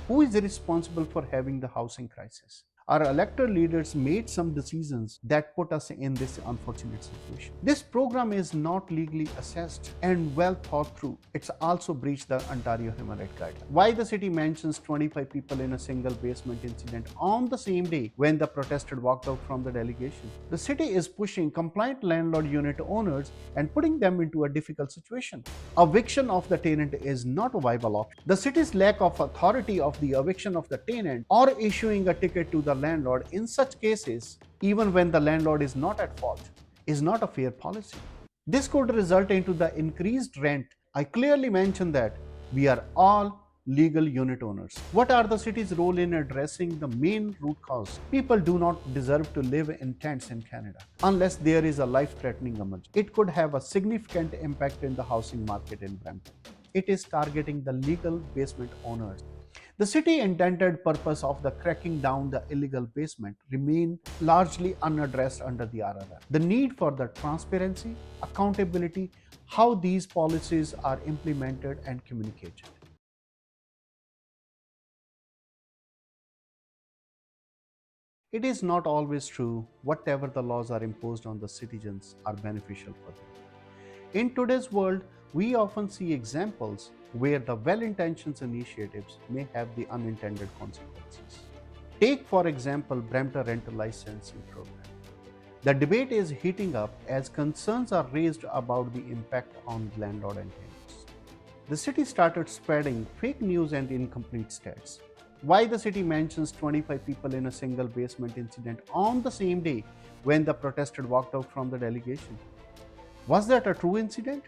Who is responsible for having the housing crisis? Our elected leaders made some decisions that put us in this unfortunate situation. This program is not legally assessed and well thought through. It's also breached the Ontario Human Rights Guidelines. Why the city mentions 25 people in a single basement incident on the same day when the protesters walked out from the delegation? The city is pushing compliant landlord unit owners and putting them into a difficult situation. Eviction of the tenant is not a viable option. The city's lack of authority of the eviction of the tenant or issuing a ticket to the landlord in such cases, even when the landlord is not at fault, is not a fair policy. This could result into the increased rent. I clearly mentioned that we are all legal unit owners. What are the city's role in addressing the main root cause? People do not deserve to live in tents in Canada unless there is a life-threatening emergency. It could have a significant impact in the housing market in Brampton. It is targeting the legal basement owners. The city intended purpose of the cracking down the illegal basement remain largely unaddressed under the RRL. The need for the transparency, accountability, how these policies are implemented and communicated. It is not always true whatever the laws are imposed on the citizens are beneficial for them. In today's world, we often see examples where the well-intentioned initiatives may have the unintended consequences. Take, for example, Brampton rental licensing program. The debate is heating up as concerns are raised about the impact on landlord and tenants. The city started spreading fake news and incomplete stats. Why the city mentions 25 people in a single basement incident on the same day when the protesters walked out from the delegation? Was that a true incident?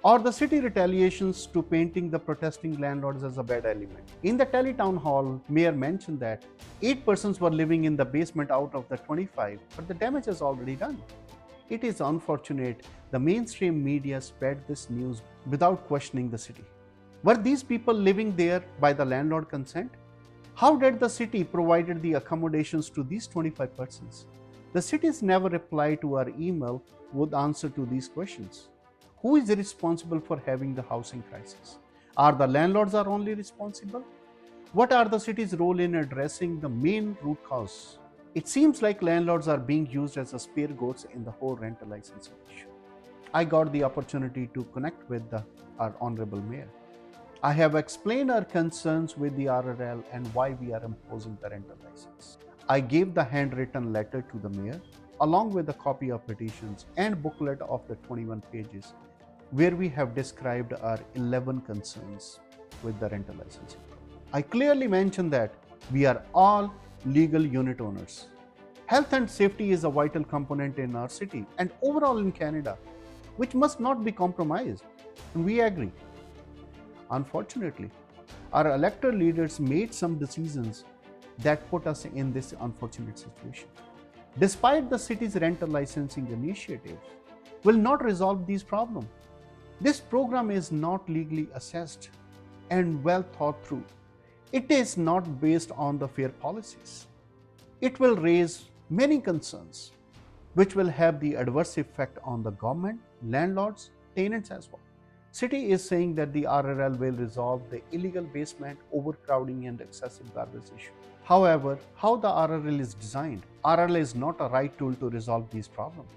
Or the city retaliations to painting the protesting landlords as a bad element? In the Town Hall, Mayor mentioned that 8 persons were living in the basement out of the 25, but the damage is already done. It is unfortunate the mainstream media spread this news without questioning the city. Were these people living there by the landlord consent? How did the city provided the accommodations to these 25 persons? The cities never replied to our email with answer to these questions. Who is responsible for having the housing crisis? Are the landlords are only responsible? What are the city's role in addressing the main root cause? It seems like landlords are being used as a scapegoats in the whole rental licensing issue. I got the opportunity to connect with our Honorable Mayor. I have explained our concerns with the RRL and why we are imposing the rental license. I gave the handwritten letter to the mayor along with a copy of petitions and booklet of the 21 pages where we have described our 11 concerns with the rental licensing. I clearly mentioned that we are all legal unit owners. Health and safety is a vital component in our city and overall in Canada, which must not be compromised. And we agree. Unfortunately, our elected leaders made some decisions that put us in this unfortunate situation. Despite the city's rental licensing initiatives, will not resolve these problems. This program is not legally assessed and well thought through. It is not based on the fair policies. It will raise many concerns, which will have the adverse effect on the government, landlords, tenants as well. City is saying that the RRL will resolve the illegal basement, overcrowding and excessive garbage issue. However, how the RRL is designed, RRL is not a right tool to resolve these problems.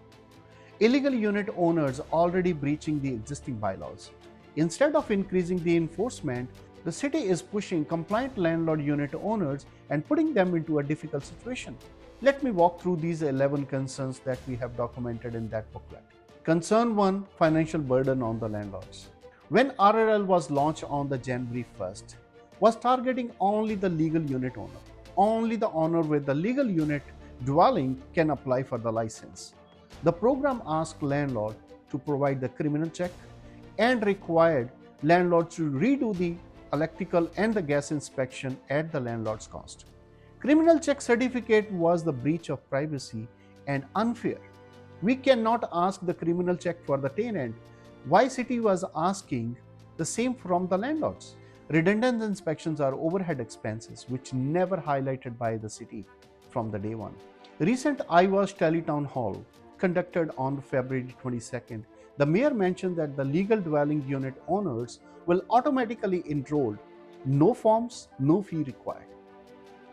Illegal unit owners already breaching the existing bylaws. Instead of increasing the enforcement, the city is pushing compliant landlord unit owners and putting them into a difficult situation. Let me walk through these 11 concerns that we have documented in that booklet. Concern 1, financial burden on the landlords. When RRL was launched on the January 1st, was targeting only the legal unit owner. Only the owner with the legal unit dwelling can apply for the license. The program asked landlord to provide the criminal check and required landlords to redo the electrical and the gas inspection at the landlord's cost. Criminal check certificate was the breach of privacy and unfair. We cannot ask the criminal check for the tenant. Why city was asking the same from the landlords? Redundant inspections are overhead expenses which never highlighted by the city from the day one. Recent IWAS Town Hall conducted on February 22nd, the mayor mentioned that the legal dwelling unit owners will automatically enroll No forms, no fee required.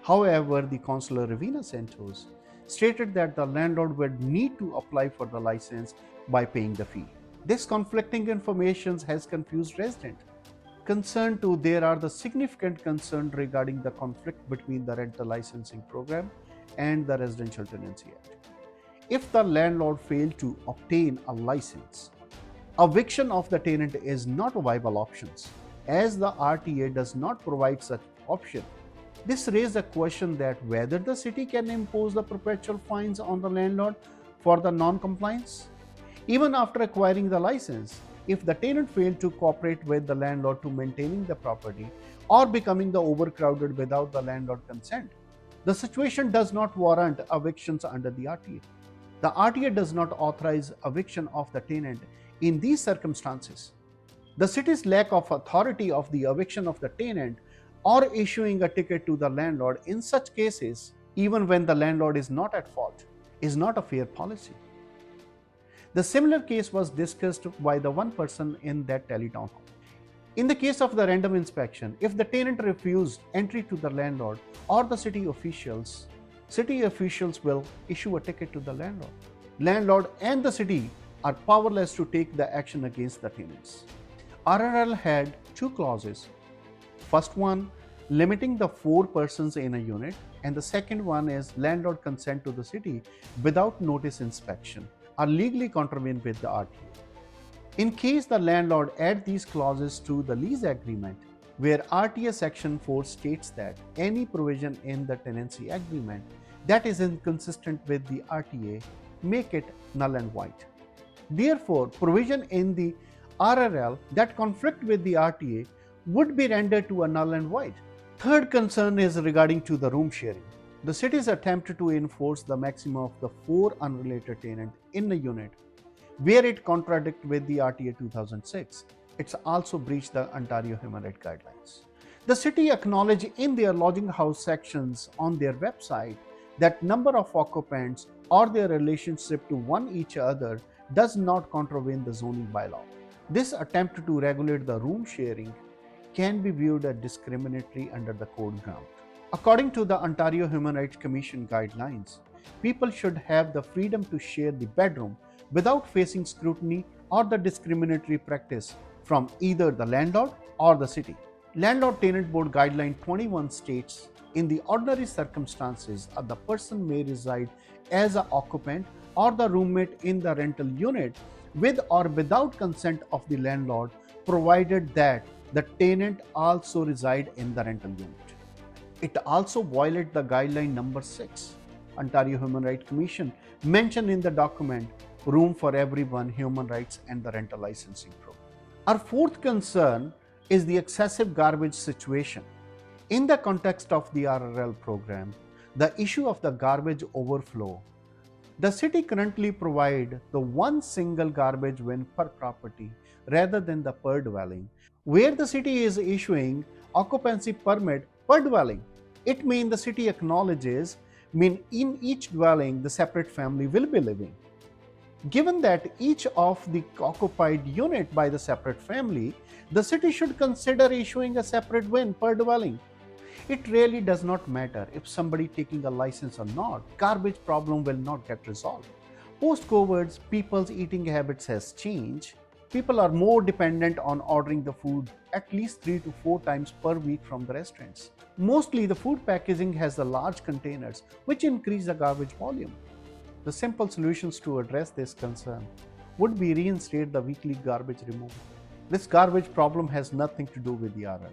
However, the Consular Ravina Santos stated that the landlord would need to apply for the license by paying the fee. This conflicting information has confused residents. Concern too, there are the significant concerns regarding the conflict between the rental licensing program and the Residential Tenancy Act. If the landlord failed to obtain a license, eviction of the tenant is not a viable option, as the RTA does not provide such option. This raised a question that whether the city can impose the perpetual fines on the landlord for the non-compliance. Even after acquiring the license, if the tenant failed to cooperate with the landlord to maintaining the property or becoming the overcrowded without the landlord consent, the situation does not warrant evictions under the RTA. The RTA does not authorize eviction of the tenant in these circumstances. The city's lack of authority of the eviction of the tenant or issuing a ticket to the landlord in such cases, even when the landlord is not at fault, is not a fair policy. The similar case was discussed by the one person in that teletown hall. In the case of the random inspection, if the tenant refused entry to the landlord or the city officials will issue a ticket to the landlord. Landlord and the city are powerless to take the action against the tenants. RRL had two clauses. First one, limiting the 4 persons in a unit, and the second one is landlord consent to the city without notice inspection are legally contravened with the RTA. In case the landlord add these clauses to the lease agreement, where RTA section 4 states that any provision in the tenancy agreement that is inconsistent with the RTA make it null and void. Therefore, provision in the RRL that conflict with the RTA would be rendered to a null and void. Third concern is regarding to the room sharing. The city's attempt to enforce the maximum of the 4 unrelated tenants in a unit, where it contradicts with the RTA 2006. It's also breached the Ontario Human Rights Guidelines. The city acknowledged in their lodging house sections on their website that number of occupants or their relationship to one each other does not contravene the zoning bylaw. This attempt to regulate the room sharing can be viewed as discriminatory under the code ground. According to the Ontario Human Rights Commission guidelines, people should have the freedom to share the bedroom without facing scrutiny or the discriminatory practice from either the landlord or the city. Landlord-Tenant Board Guideline 21 states, in the ordinary circumstances, the person may reside as an occupant or the roommate in the rental unit with or without consent of the landlord, provided that the tenant also reside in the rental unit. It also violates the guideline number 6. Ontario Human Rights Commission mentioned in the document Room for Everyone, Human Rights and the Rental Licensing Program. Our fourth concern is the excessive garbage situation. In the context of the RRL program, the issue of the garbage overflow, the city currently provides the one single garbage bin per property rather than the per dwelling, where the city is issuing occupancy permit per dwelling. It means the city acknowledges in each dwelling the separate family will be living. Given that each of the occupied unit by the separate family, the city should consider issuing a separate bin per dwelling. It really does not matter if somebody taking a license or not, garbage problem will not get resolved. Post-COVID, people's eating habits has changed. People are more dependent on ordering the food at least 3 to 4 times per week from the restaurants. Mostly the food packaging has the large containers, which increase the garbage volume. The simple solutions to address this concern would be reinstate the weekly garbage removal. This garbage problem has nothing to do with the RRL.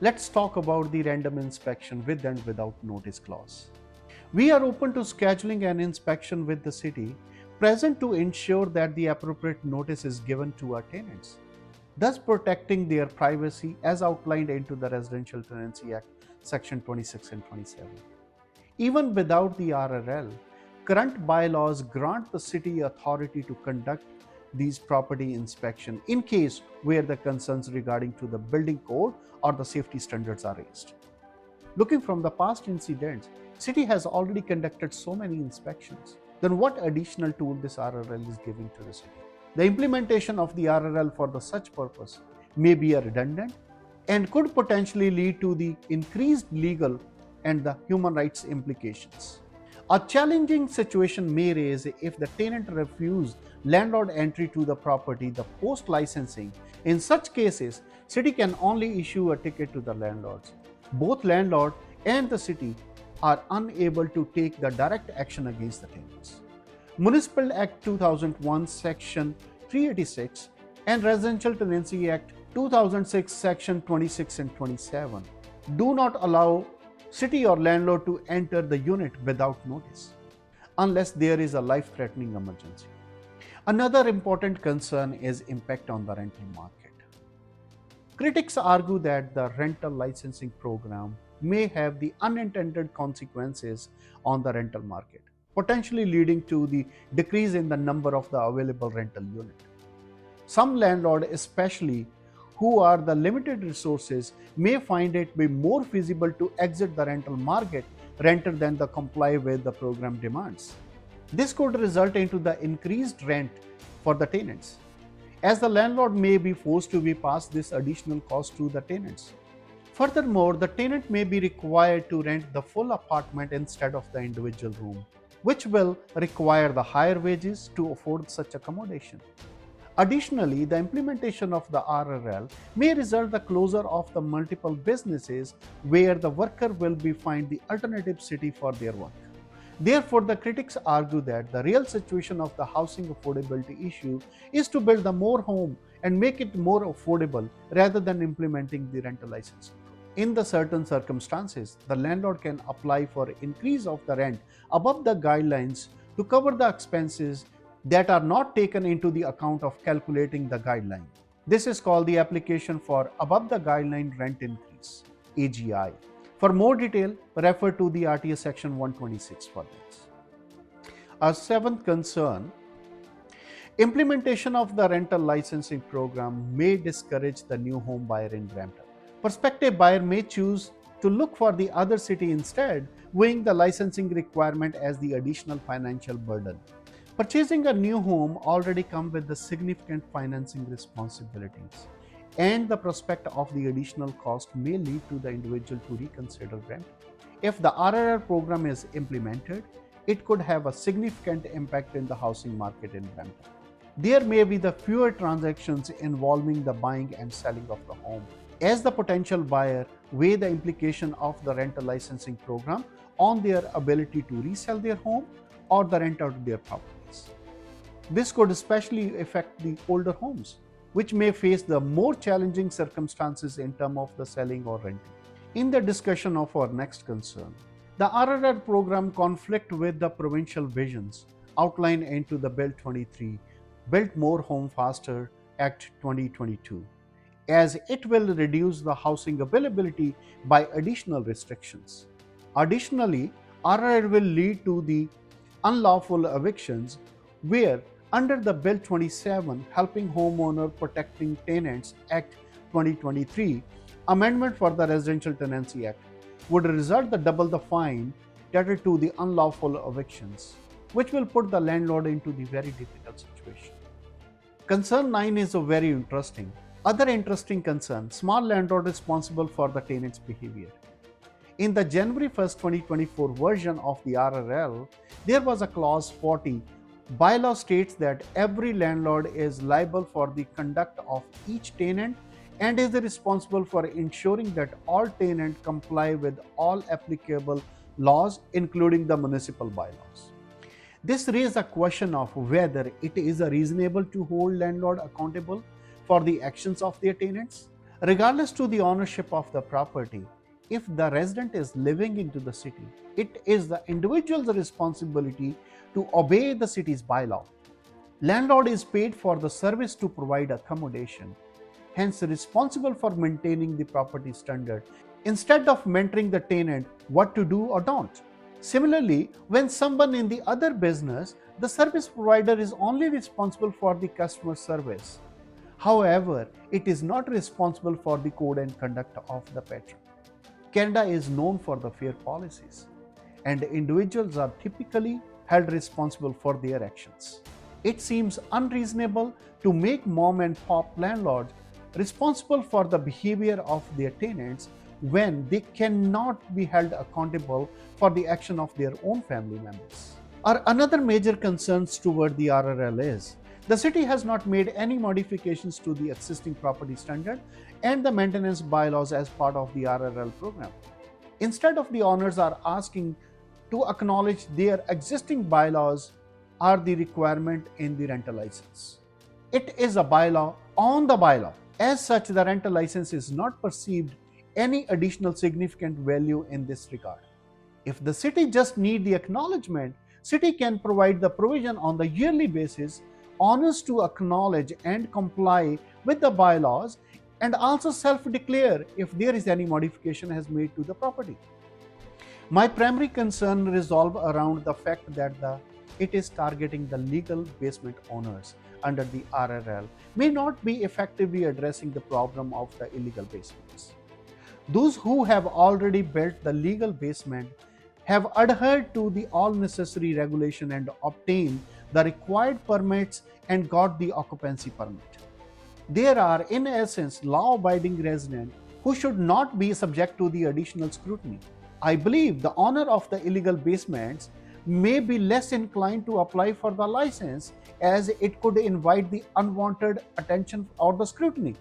Let's talk about the random inspection with and without notice clause. We are open to scheduling an inspection with the city present to ensure that the appropriate notice is given to our tenants, thus protecting their privacy as outlined into the Residential Tenancies Act, Section 26 and 27. Even without the RRL, current bylaws grant the city authority to conduct these property inspection in case where the concerns regarding to the building code or the safety standards are raised. Looking from the past incidents, city has already conducted so many inspections. Then what additional tool this RRL is giving to the city? The implementation of the RRL for the such purpose may be a redundant, and could potentially lead to the increased legal and the human rights implications. A challenging situation may arise if the tenant refuses landlord entry to the property the post licensing. In such cases, city can only issue a ticket to the landlords. Both landlord and the city are unable to take the direct action against the tenants. Municipal Act 2001 Section 386 and Residential Tenancies Act 2006 Section 26 and 27 do not allow city or landlord to enter the unit without notice unless there is a life-threatening emergency. Another important concern is impact on the rental market. Critics argue that the rental licensing program may have the unintended consequences on the rental market, potentially leading to the decrease in the number of the available rental units. Some landlords, especially who are the limited resources, may find it be more feasible to exit the rental market rather than the comply with the program demands. This could result into the increased rent for the tenants, as the landlord may be forced to be pass this additional cost to the tenants. Furthermore, the tenant may be required to rent the full apartment instead of the individual room, which will require the higher wages to afford such accommodation. Additionally, the implementation of the RRL may result the closure of the multiple businesses where the worker will be find the alternative city for their work. Therefore, the critics argue that the real situation of the housing affordability issue is to build the more home and make it more affordable rather than implementing the rental licensing. In the certain circumstances, the landlord can apply for increase of the rent above the guidelines to cover the expenses that are not taken into the account of calculating the guideline. This is called the application for above the guideline rent increase, AGI. For more detail, refer to the RTA section 126 for this. Our seventh concern, implementation of the rental licensing program may discourage the new home buyer in Brampton. Prospective buyer may choose to look for the other city instead, weighing the licensing requirement as the additional financial burden. Purchasing a new home already comes with the significant financing responsibilities, and the prospect of the additional cost may lead to the individual to reconsider rent. If the RRR program is implemented, it could have a significant impact in the housing market in Brampton. There may be the fewer transactions involving the buying and selling of the home, as the potential buyer weigh the implication of the rental licensing program on their ability to resell their home or the rent out their properties. This could especially affect the older homes, which may face the more challenging circumstances in terms of the selling or renting. In the discussion of our next concern, the RRR program conflict with the provincial visions outlined into the Bill 23, Build More Home Faster Act 2022, as it will reduce the housing availability by additional restrictions. Additionally, RRR will lead to the unlawful evictions, where under the Bill 27 Helping Homeowner Protecting Tenants Act 2023 amendment for the Residential Tenancies Act would result in double the fine tethered to the unlawful evictions, which will put the landlord into the very difficult situation. Concern 9 is a very interesting. Other interesting concern, small landlord responsible for the tenant's behavior. In the January 1st, 2024 version of the RRL, there was a clause 40. Bylaw states that every landlord is liable for the conduct of each tenant and is responsible for ensuring that all tenants comply with all applicable laws, including the municipal bylaws. This raises a question of whether it is reasonable to hold landlord accountable for the actions of their tenants. Regardless to the ownership of the property, if the resident is living into the city, it is the individual's responsibility to obey the city's bylaw. Landlord is paid for the service to provide accommodation, hence responsible for maintaining the property standard instead of mentoring the tenant what to do or don't. Similarly, when someone in the other business, the service provider is only responsible for the customer service. However, it is not responsible for the code and conduct of the patron. Canada is known for the fair policies, and individuals are typically held responsible for their actions. It seems unreasonable to make mom and pop landlords responsible for the behavior of their tenants when they cannot be held accountable for the action of their own family members. Our another major concerns toward the RRL is the city has not made any modifications to the existing property standard and the maintenance bylaws as part of the RRL program. Instead of the owners are asking to acknowledge their existing bylaws are the requirement in the rental license. It is a bylaw on the bylaw. As such, the rental license is not perceived any additional significant value in this regard. If the city just need the acknowledgement, city can provide the provision on the yearly basis, owners to acknowledge and comply with the bylaws and also self-declare if there is any modification has made to the property. My primary concern resolve around the fact that it is targeting the legal basement owners under the RRL may not be effectively addressing the problem of the illegal basements. Those who have already built the legal basement have adhered to the all necessary regulation and obtained the required permits and got the occupancy permit. There are, in essence, law-abiding residents who should not be subject to the additional scrutiny. I believe the owner of the illegal basements may be less inclined to apply for the license as it could invite the unwanted attention or the scrutiny.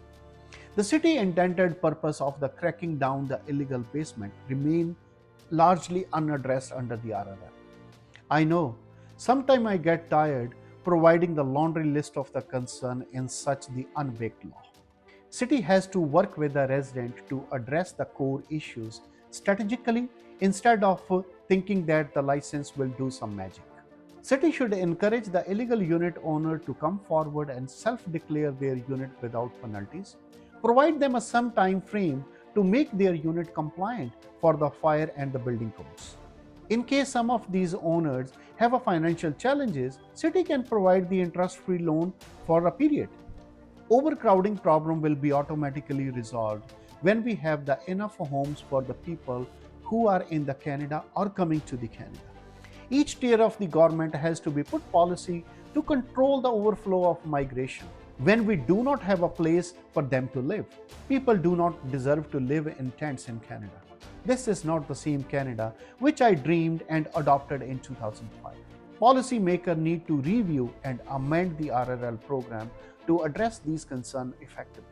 The city intended purpose of the cracking down the illegal basement remain largely unaddressed under the RRL. I know, sometime I get tired providing the laundry list of the concern in such the unbaked law. City has to work with the resident to address the core issues strategically instead of thinking that the license will do some magic. City should encourage the illegal unit owner to come forward and self-declare their unit without penalties, provide them a some time frame to make their unit compliant for the fire and the building codes. In case some of these owners have a financial challenges, city can provide the interest-free loan for a period. Overcrowding problem will be automatically resolved when we have the enough homes for the people who are in the Canada or coming to the Canada. Each tier of the government has to be put policy to control the overflow of migration. When we do not have a place for them to live, people do not deserve to live in tents in Canada. This is not the same Canada which I dreamed and adopted in 2005. Policymakers need to review and amend the RRL program to address these concerns effectively.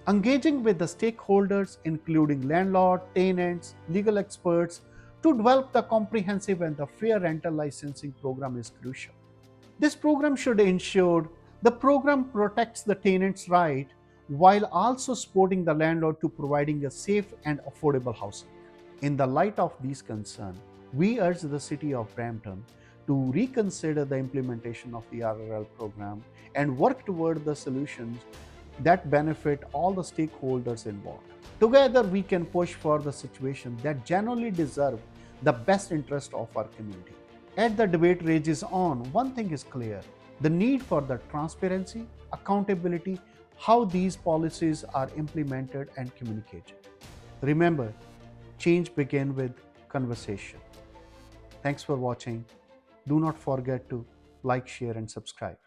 Engaging with the stakeholders, including landlord, tenants, legal experts, to develop the comprehensive and the fair rental licensing program is crucial. This program should ensure the program protects the tenant's right while also supporting the landlord to providing a safe and affordable housing. In the light of these concerns, we urge the city of Brampton to reconsider the implementation of the RRL program and work toward the solutions that benefit all the stakeholders involved. Together, we can push for the situation that genuinely deserve the best interest of our community. As the debate rages on, one thing is clear: the need for the transparency, accountability, how these policies are implemented and communicated. Remember, change begins with conversation. Thanks for watching. Do not forget to like, share, and subscribe.